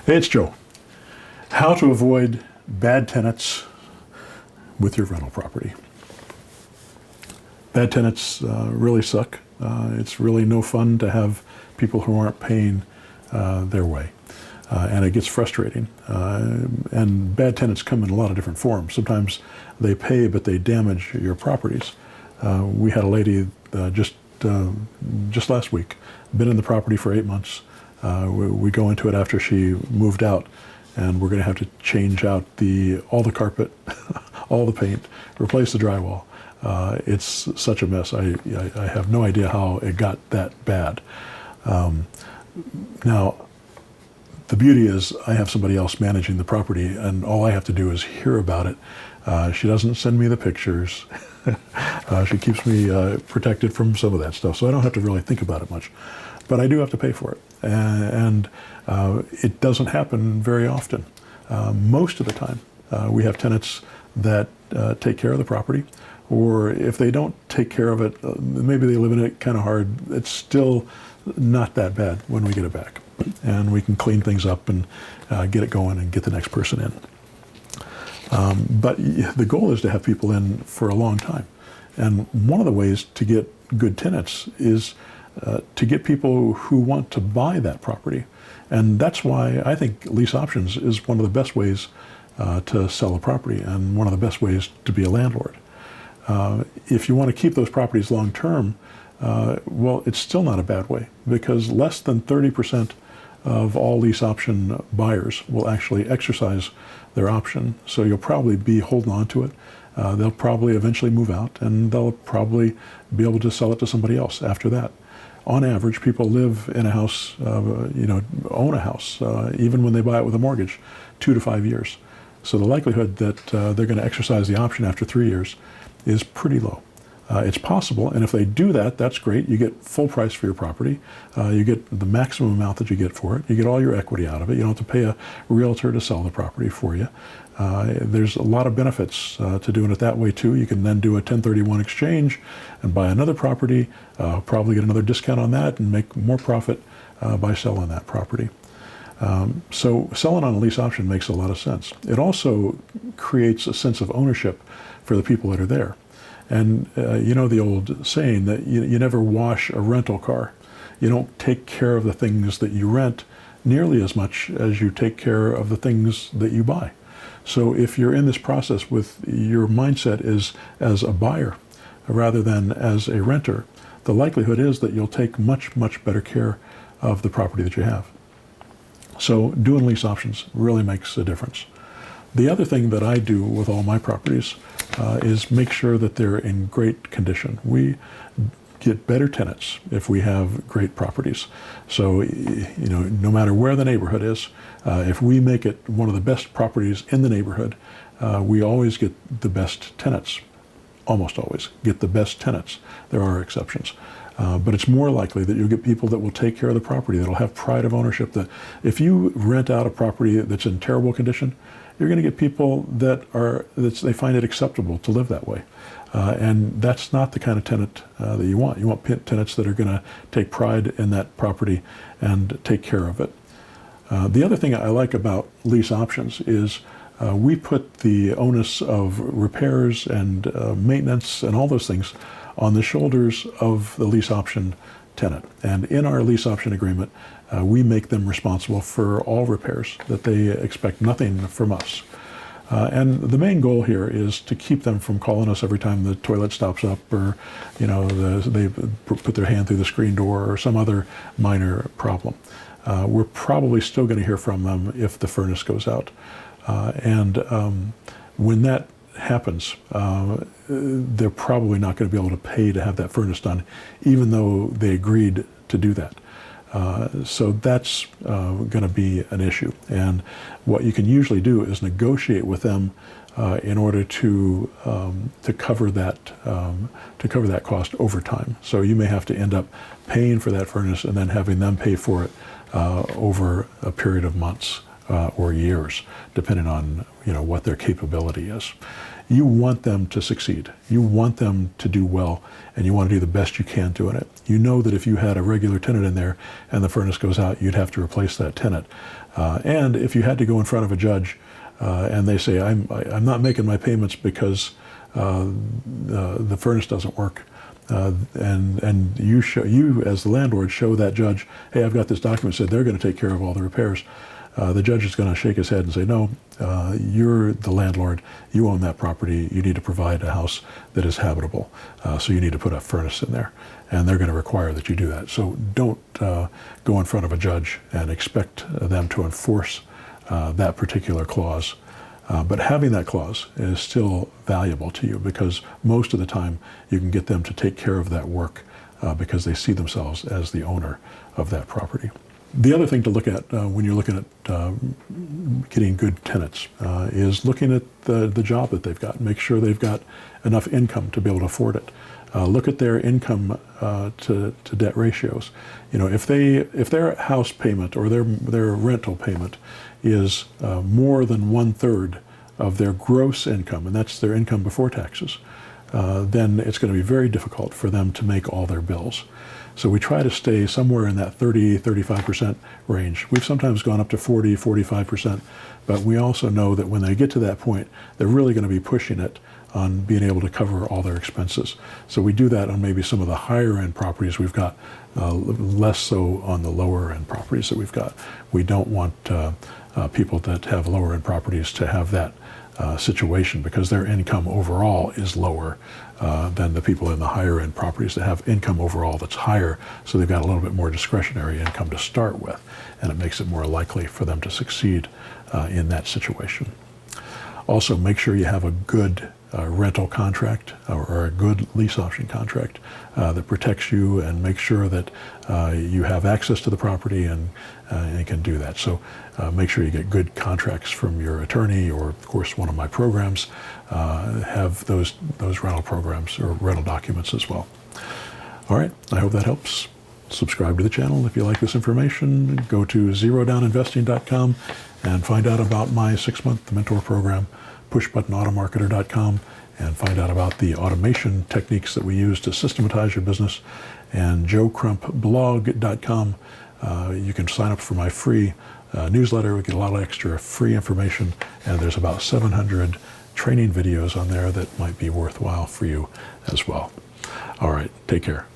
Hey, it's Joe. How to avoid bad tenants with your rental property. Bad tenants really suck. It's really no fun to have people who aren't paying their way. And it gets frustrating. And bad tenants come in a lot of different forms. Sometimes they pay, but they damage your properties. We had a lady just last week, been in the property for 8 months. We go into it after she moved out, and we're going to have to change out all the carpet, all the paint, replace the drywall. It's such a mess. I have no idea how it got that bad. Now, the beauty is I have somebody else managing the property, and all I have to do is hear about it. She doesn't send me the pictures. She keeps me protected from some of that stuff, so I don't have to really think about it much. But I do have to pay for it, and it doesn't happen very often. Most of the time, we have tenants that take care of the property, or if they don't take care of it, maybe they live in it kind of hard. It's still not that bad when we get it back, and we can clean things up and get it going and get the next person in. But the goal is to have people in for a long time. And one of the ways to get good tenants is to get people who want to buy that property. And that's why I think lease options is one of the best ways to sell a property and one of the best ways to be a landlord. If you want to keep those properties long term, well, it's still not a bad way, because less than 30% of all lease option buyers will actually exercise their option. So you'll probably be holding on to it. They'll probably eventually move out, and they'll probably be able to sell it to somebody else after that. On average, people live in a house, own a house, even when they buy it with a mortgage, 2 to 5 years. So the likelihood that they're going to exercise the option after 3 years is pretty low. It's possible, and if they do that, that's great. You get full price for your property. You get the maximum amount that you get for it. You get all your equity out of it. You don't have to pay a realtor to sell the property for you. There's a lot of benefits to doing it that way too. You can then do a 1031 exchange and buy another property, probably get another discount on that and make more profit by selling that property. So selling on a lease option makes a lot of sense. It also creates a sense of ownership for the people that are there. And you know the old saying that you never wash a rental car. You don't take care of the things that you rent nearly as much as you take care of the things that you buy. So if you're in this process with your mindset is as a buyer rather than as a renter, the likelihood is that you'll take much, much better care of the property that you have. So doing lease options really makes a difference. The other thing that I do with all my properties is make sure that they're in great condition. We get better tenants if we have great properties. So, no matter where the neighborhood is, if we make it one of the best properties in the neighborhood, we always get the best tenants. Almost always get the best tenants. There are exceptions. But it's more likely that you'll get people that will take care of the property, that'll have pride of ownership. That if you rent out a property that's in terrible condition, you're going to get people that they find it acceptable to live that way. And that's not the kind of tenant that you want. You want tenants that are going to take pride in that property and take care of it. The other thing I like about lease options is we put the onus of repairs and maintenance and all those things on the shoulders of the lease option tenant. And in our lease option agreement, we make them responsible for all repairs, that they expect nothing from us. And the main goal here is to keep them from calling us every time the toilet stops up, or they put their hand through the screen door, or some other minor problem. We're probably still going to hear from them if the furnace goes out. When that happens, they're probably not going to be able to pay to have that furnace done, even though they agreed to do that. So that's going to be an issue. And what you can usually do is negotiate with them in order to cover that cost over time. So you may have to end up paying for that furnace and then having them pay for it over a period of months or years, depending on what their capability is. You want them to succeed. You want them to do well, and you want to do the best you can doing it. You know that if you had a regular tenant in there and the furnace goes out, you'd have to replace that tenant. And if you had to go in front of a judge and they say, I'm not making my payments because the furnace doesn't work, and you as the landlord show that judge, hey, I've got this document said they're going to take care of all the repairs. The judge is going to shake his head and say, no, you're the landlord, you own that property, you need to provide a house that is habitable, so you need to put a furnace in there, and they're going to require that you do that. So don't go in front of a judge and expect them to enforce that particular clause. But having that clause is still valuable to you, because most of the time you can get them to take care of that work because they see themselves as the owner of that property. The other thing to look at when you're looking at getting good tenants is looking at the job that they've got. Make sure they've got enough income to be able to afford it. Look at their income to debt ratios. You know, if their house payment or their rental payment is more than 1/3 of their gross income, and that's their income before taxes, then it's going to be very difficult for them to make all their bills. So we try to stay somewhere in that 30-35% range. We've sometimes gone up to 40-45%, but we also know that when they get to that point, they're really going to be pushing it on being able to cover all their expenses. So we do that on maybe some of the higher end properties we've got, less so on the lower end properties that we've got. We don't want people that have lower end properties to have that situation, because their income overall is lower than the people in the higher end properties that have income overall that's higher, so they've got a little bit more discretionary income to start with, and it makes it more likely for them to succeed in that situation. Also, make sure you have a good rental contract or a good lease option contract that protects you, and make sure that you have access to the property and can do that. So make sure you get good contracts from your attorney, or of course one of my programs have those rental programs or rental documents as well. All right, I hope that helps. Subscribe to the channel if you like this information. Go to zerodowninvesting.com and find out about my 6-month mentor program, pushbuttonautomarketer.com, and find out about the automation techniques that we use to systematize your business, and joecrumpblog.com. You can sign up for my free newsletter. We get a lot of extra free information, and there's about 700 training videos on there that might be worthwhile for you as well. All right, take care.